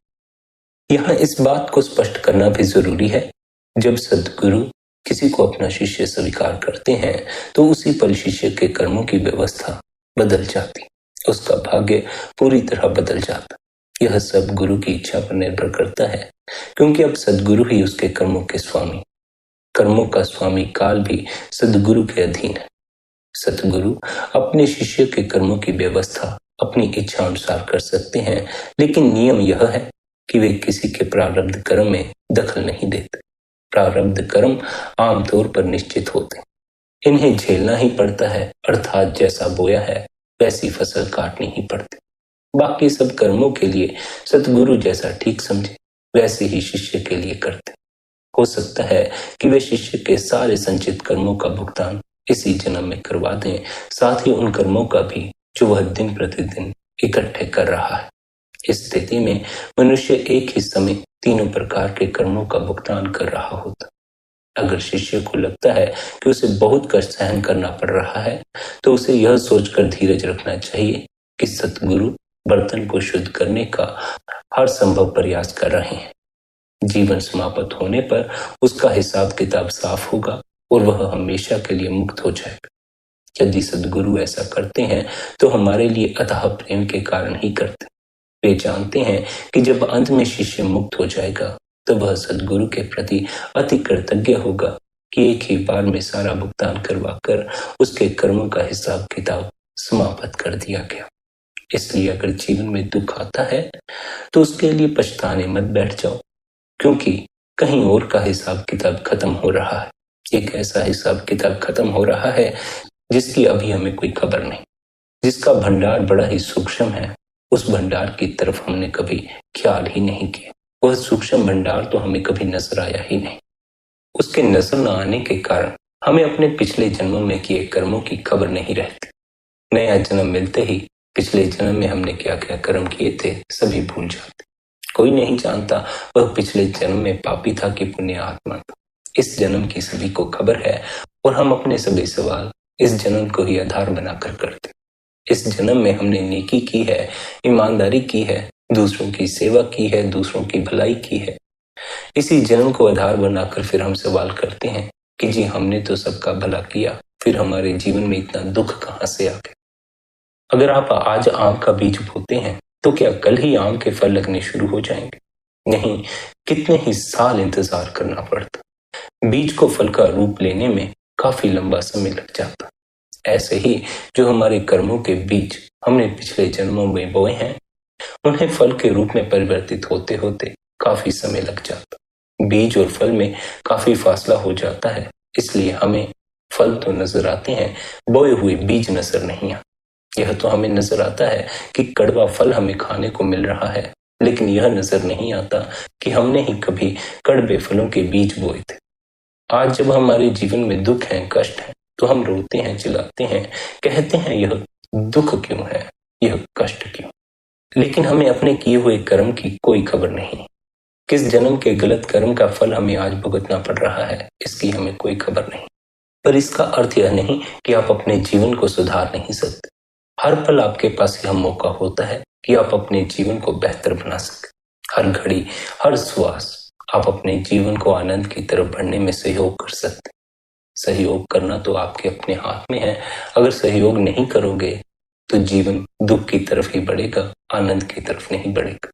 यहाँ इस बात को स्पष्ट करना भी जरूरी है, जब सद्गुरु किसी को अपना शिष्य स्वीकार करते हैं तो उसी पल शिष्य के कर्मों की व्यवस्था बदल जाती, उसका भाग्य पूरी तरह बदल जाता। यह सब गुरु की इच्छा पर निर्भर करता है, क्योंकि अब सद्गुरु ही उसके कर्मों के स्वामी। कर्मों का स्वामी काल भी सद्गुरु के अधीन है। सतगुरु अपने शिष्य के कर्मों की व्यवस्था अपनी इच्छा अनुसार कर सकते हैं, लेकिन नियम यह है कि वे किसी के प्रारब्ध कर्म में दखल नहीं देते। प्रारब्ध कर्म आमतौर पर निश्चित होते, इन्हें झेलना ही पड़ता है, अर्थात जैसा बोया है वैसी फसल काटनी ही पड़ती। बाकी सब कर्मों के लिए सतगुरु जैसा ठीक समझे वैसे ही शिष्य के लिए करते। हो सकता है कि वे शिष्य के सारे संचित कर्मों का भुगतान इसी जन्म में करवा दें, साथ ही उन कर्मों का भी जो वह दिन प्रतिदिन इकट्ठे कर रहा है। इस स्थिति में मनुष्य एक ही समय तीनों प्रकार के कर्मों का भुगतान कर रहा होता। अगर शिष्य को लगता है कि उसे बहुत कष्ट सहन करना पड़ रहा है, तो उसे यह सोचकर धीरज रखना चाहिए कि सतगुरु बर्तन को शुद्ध करने का हर संभव प्रयास कर रहे हैं। जीवन समाप्त होने पर उसका हिसाब किताब साफ होगा और वह हमेशा के लिए मुक्त हो जाएगा। यदि सद्गुरु ऐसा करते हैं तो हमारे लिए अथाह प्रेम के कारण ही करते। वे जानते हैं कि जब अंत में शिष्य मुक्त हो जाएगा तो वह सद्गुरु के प्रति अति कृतज्ञ होगा कि एक ही बार में सारा भुगतान करवाकर उसके कर्मों का हिसाब किताब समाप्त कर दिया गया। इसलिए अगर जीवन में दुख आता है तो उसके लिए पछताने मत बैठ जाओ, क्योंकि कहीं और का हिसाब किताब खत्म हो रहा है। एक ऐसा हिसाब किताब खत्म हो रहा है जिसकी अभी हमें कोई खबर नहीं, जिसका भंडार बड़ा ही सूक्ष्म है। उस भंडार की तरफ हमने कभी ख्याल ही नहीं किया। वह सूक्ष्म भंडार तो हमें कभी नजर आया ही नहीं। उसके नजर न आने के कारण हमें अपने पिछले जन्मों में किए कर्मों की खबर नहीं रहती। नया जन्म मिलते ही पिछले जन्म में हमने क्या क्या कर्म किए थे सभी भूल जाते। कोई नहीं जानता वह पिछले जन्म में पापी था कि पुण्य आत्मा था। इस जन्म की सभी को खबर है और हम अपने सभी सवाल इस जन्म को ही आधार बनाकर करते। इस जन्म में हमने नेकी की है, ईमानदारी की है, दूसरों की सेवा की है, दूसरों की भलाई की है। इसी जन्म को आधार बनाकर फिर हम सवाल करते हैं कि जी हमने तो सबका भला किया, फिर हमारे जीवन में इतना दुख कहाँ से आ गया। अगर आप आज आम का बीज बोते हैं तो क्या कल ही आम के फल लगने शुरू हो जाएंगे? नहीं, कितने ही साल इंतजार करना पड़ता। बीज को फल का रूप लेने में काफी लंबा समय लग जाता। ऐसे ही जो हमारे कर्मों के बीज हमने पिछले जन्मों में बोए हैं, उन्हें फल के रूप में परिवर्तित होते होते काफी समय लग जाता। बीज और फल में काफी फासला हो जाता है, इसलिए हमें फल तो नजर आते हैं, बोए हुए बीज नजर नहीं आते। यह तो हमें नजर आता है कि कड़वा फल हमें खाने को मिल रहा है, लेकिन यह नजर नहीं आता कि हमने ही कभी कड़वे फलों के बीज बोए थे। आज जब हमारे जीवन में दुख है, कष्ट है, तो हम रोते हैं, चिल्लाते हैं, कहते हैं यह दुख क्यों है, यह कष्ट क्यों। लेकिन हमें अपने किए हुए कर्म की कोई खबर नहीं। किस जन्म के गलत कर्म का फल हमें आज भुगतना पड़ रहा है, इसकी हमें कोई खबर नहीं। पर इसका अर्थ यह नहीं कि आप अपने जीवन को सुधार नहीं सकते। हर पल आपके पास यह मौका होता है कि आप अपने जीवन को बेहतर बना सके। हर घड़ी, हर श्वास आप अपने जीवन को आनंद की तरफ बढ़ने में सहयोग कर सकते। सहयोग करना तो आपके अपने हाथ में है। अगर सहयोग नहीं करोगे तो जीवन दुख की तरफ ही बढ़ेगा, आनंद की तरफ नहीं बढ़ेगा।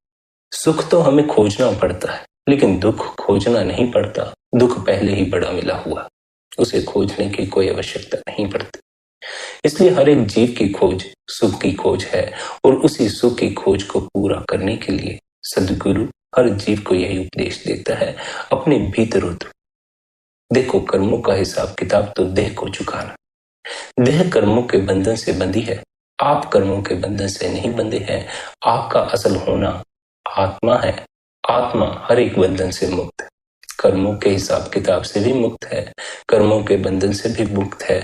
सुख तो हमें खोजना पड़ता है, लेकिन दुख खोजना नहीं पड़ता। दुख पहले ही बड़ा मिला हुआ, उसे खोजने की कोई आवश्यकता नहीं पड़ती। इसलिए हर एक जीव की खोज सुख की खोज है, और उसी सुख की खोज को पूरा करने के लिए सद्गुरु हर जीव को यही उपदेश देता है, अपने भीतर उतरो। देखो, कर्मों का हिसाब किताब तो देह को चुकाना। देह कर्मों के बंधन से बंधी है, आप कर्मों के बंधन से नहीं बंधे हैं। आपका असल होना आत्मा है। आत्मा हर एक बंधन से मुक्त है, कर्मों के हिसाब किताब से भी मुक्त है, कर्मों के बंधन से भी मुक्त है,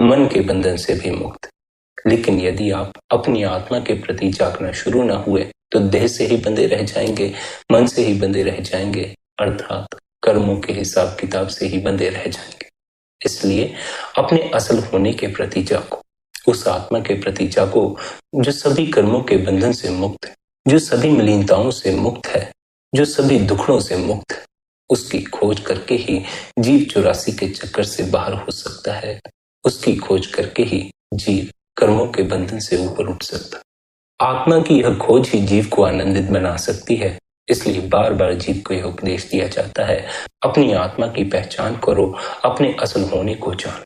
मन के बंधन से भी मुक्त है। लेकिन यदि आप अपनी आत्मा के प्रति जागना शुरू ना हुए तो देह से ही बंधे रह जाएंगे, मन से ही बंधे रह जाएंगे, अर्थात कर्मों के हिसाब किताब से ही बंधे रह जाएंगे। इसलिए अपने असल होने के प्रति जागो, उस आत्मा के प्रति जागो जो सभी कर्मों के बंधन से मुक्त है, जो सभी मलिनताओं से मुक्त है, जो सभी दुखड़ों से मुक्त है। उसकी खोज करके ही जीव 84 के चक्कर से बाहर हो सकता है। उसकी खोज करके ही जीव कर्मों के बंधन से ऊपर उठ सकता है। आत्मा की यह खोज ही जीव को आनंदित बना सकती है। इसलिए बार बार जीव को यह उपदेश दिया जाता है, अपनी आत्मा की पहचान करो, अपने असल होने को जानो।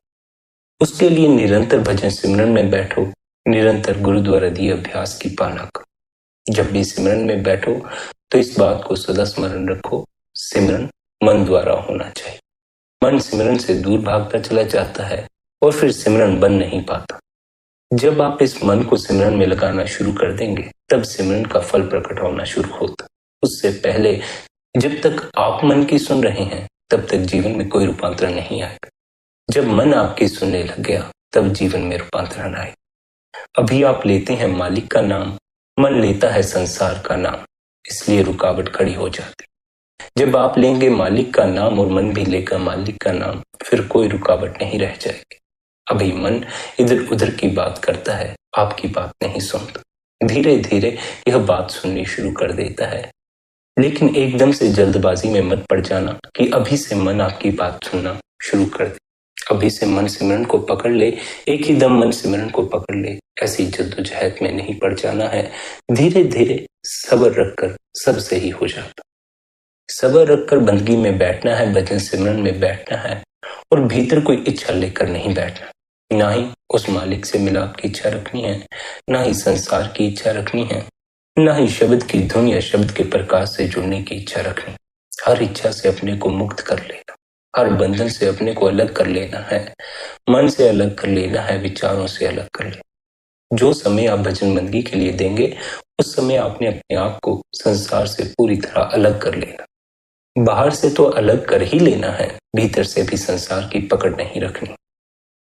उसके लिए निरंतर भजन सिमरन में बैठो, निरंतर गुरु द्वारा दिए अभ्यास की पालना करो। जब भी सिमरन में बैठो तो इस बात को सदा स्मरण रखो, सिमरन मन द्वारा होना चाहिए। मन सिमरन से दूर भागता चला जाता है और फिर सिमरन बन नहीं पाता। जब आप इस मन को सिमरन में लगाना शुरू कर देंगे तब सिमरन का फल प्रकट होना शुरू होता। उससे पहले जब तक आप मन की सुन रहे हैं तब तक जीवन में कोई रूपांतरण नहीं आएगा। जब मन आपकी सुनने लग गया तब जीवन में रूपांतरण आएगा। अभी आप लेते हैं मालिक का नाम, मन लेता है संसार का नाम, इसलिए रुकावट खड़ी हो जाती। जब आप लेंगे मालिक का नाम और मन भी लेगा मालिक का नाम, फिर कोई रुकावट नहीं रह जाएगी। अभी मन इधर उधर की बात करता है, आपकी बात नहीं सुनता। धीरे धीरे यह बात सुननी शुरू कर देता है, लेकिन एकदम से जल्दबाजी में मत पड़ जाना कि अभी से मन आपकी बात सुनना शुरू कर दे। अभी से मन सिमरन को पकड़ ले, एक ही दम मन सिमरन को पकड़ ले, ऐसी जद्दोजहद में नहीं पड़ जाना है। धीरे धीरे सब्र रखकर सब सही हो जाता। सब्र रखकर बंदगी में बैठना है, भजन सिमरन में बैठना है, और भीतर कोई इच्छा लेकर नहीं बैठना। ना ही उस मालिक से मिलाप की इच्छा रखनी है, ना ही संसार की इच्छा रखनी है, ना ही शब्द की धुन या शब्द के प्रकाश से जुड़ने की इच्छा रखनी। हर इच्छा से अपने को मुक्त कर लेना, हर बंधन से अपने को अलग कर लेना है, मन से अलग कर लेना है, विचारों से अलग कर लेना। जो समय आप भजन बंदगी के लिए देंगे उस समय आपने अपने आप को संसार से पूरी तरह अलग कर लेना। बाहर से तो अलग कर ही लेना है, भीतर से भी संसार की पकड़ नहीं रखनी।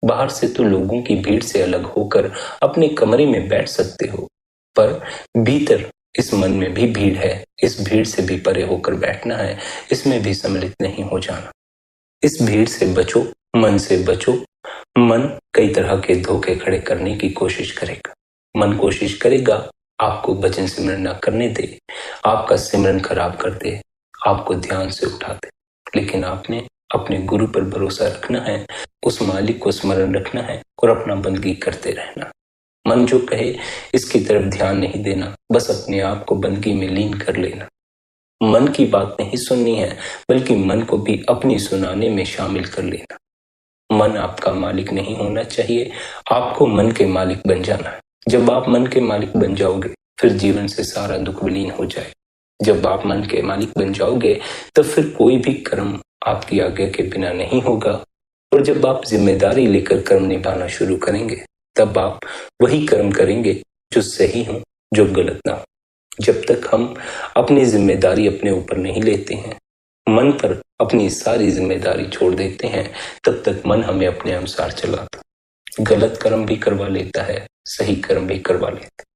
बाहर से तो लोगों की भीड़ से अलग होकर अपने कमरे में बैठ सकते हो, पर भीतर इस मन में भी भीड़ है, इस भीड़ से भी परे होकर बैठना है, इसमें भी सम्मिलित नहीं हो जाना। इस भीड़ से बचो, मन से बचो। मन कई तरह के धोखे खड़े करने की कोशिश करेगा। मन कोशिश करेगा आपको भजन सिमरन न करने दे, आपका सिमरन खराब कर दे, आपको ध्यान से उठा दे। लेकिन आपने अपने गुरु पर भरोसा रखना है, उस मालिक को स्मरण रखना है और अपना बंदगी करते रहना। मन जो कहे इसकी तरफ ध्यान नहीं देना, बस अपने आप को बंदगी में लीन कर लेना। मन की बात नहीं सुननी है, बल्कि मन को भी अपनी सुनाने में शामिल कर लेना। मन आपका मालिक नहीं होना चाहिए, आपको मन के मालिक बन जाना है। जब आप मन के मालिक बन जाओगे फिर जीवन से सारा दुख विलीन हो जाए। जब आप मन के मालिक बन जाओगे तब फिर कोई भी कर्म आपकी आज्ञा के बिना नहीं होगा, और जब आप जिम्मेदारी लेकर कर्म निभाना शुरू करेंगे तब आप वही कर्म करेंगे जो सही हो, जो गलत ना हो। जब तक हम अपनी जिम्मेदारी अपने ऊपर नहीं लेते हैं, मन पर अपनी सारी जिम्मेदारी छोड़ देते हैं, तब तक मन हमें अपने अनुसार चलाता, गलत कर्म भी करवा लेता है, सही कर्म भी करवा लेता है।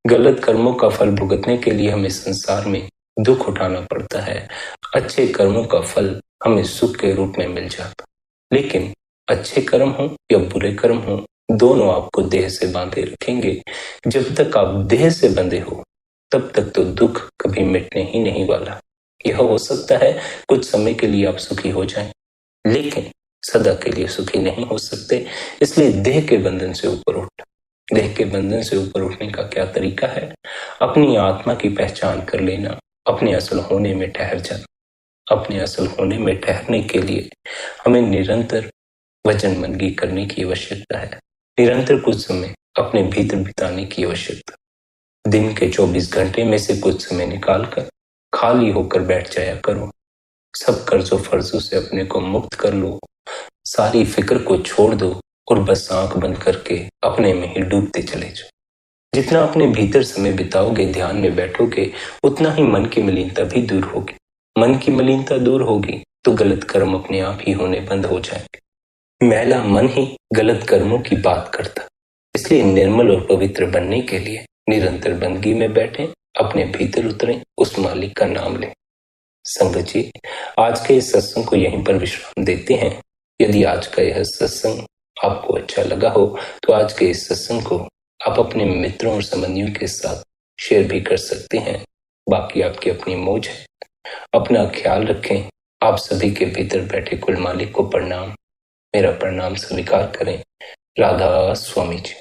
गलत कर्मों का फल भुगतने के लिए हमें संसार में दुख उठाना पड़ता है, अच्छे कर्मों का फल हमें सुख के रूप में मिल जाता। लेकिन अच्छे कर्म हो या बुरे कर्म हो, दोनों आपको देह से बांधे रखेंगे। जब तक आप देह से बंधे हो तब तक तो दुख कभी मिटने ही नहीं वाला। यह हो सकता है कुछ समय के लिए आप सुखी हो जाएं, लेकिन सदा के लिए सुखी नहीं हो सकते। इसलिए देह के बंधन से ऊपर उठ, देह के बंधन से ऊपर उठने का क्या तरीका है? अपनी आत्मा की पहचान कर लेना, अपने असल होने में ठहर जाना। अपने असल होने में ठहरने के लिए हमें निरंतर वचनबंदी करने की आवश्यकता है, निरंतर कुछ समय अपने भीतर बिताने की आवश्यकता। दिन के 24 घंटे में से कुछ समय निकालकर खाली होकर बैठ जाया करो। सब कर्जों फर्जों से अपने को मुक्त कर लो, सारी फिक्र को छोड़ दो और बस आंख बंद करके अपने में ही डूबते चले जाओ। जितना अपने भीतर समय बिताओगे, ध्यान में बैठोगे, उतना ही मन की मलिनता भी दूर होगी। मन की मलिनता दूर होगी तो गलत कर्म अपने आप ही होने बंद हो जाएंगे। मैला मन ही गलत कर्मों की बात करता। इसलिए निर्मल और पवित्र बनने के लिए निरंतर बंदगी में बैठें, अपने भीतर उतरें, उस मालिक का नाम लें। संगत जी, आज के इस सत्संग को यहीं पर विश्राम देते हैं। यदि आज का यह सत्संग आपको अच्छा लगा हो तो आज के इस सत्संग को आप अपने मित्रों और संबंधियों के साथ शेयर भी कर सकते हैं। बाकी आपकी अपनी मौज है। अपना ख्याल रखें। आप सभी के भीतर बैठे कुल मालिक को प्रणाम, मेरा प्रणाम स्वीकार करें। राधा स्वामी जी।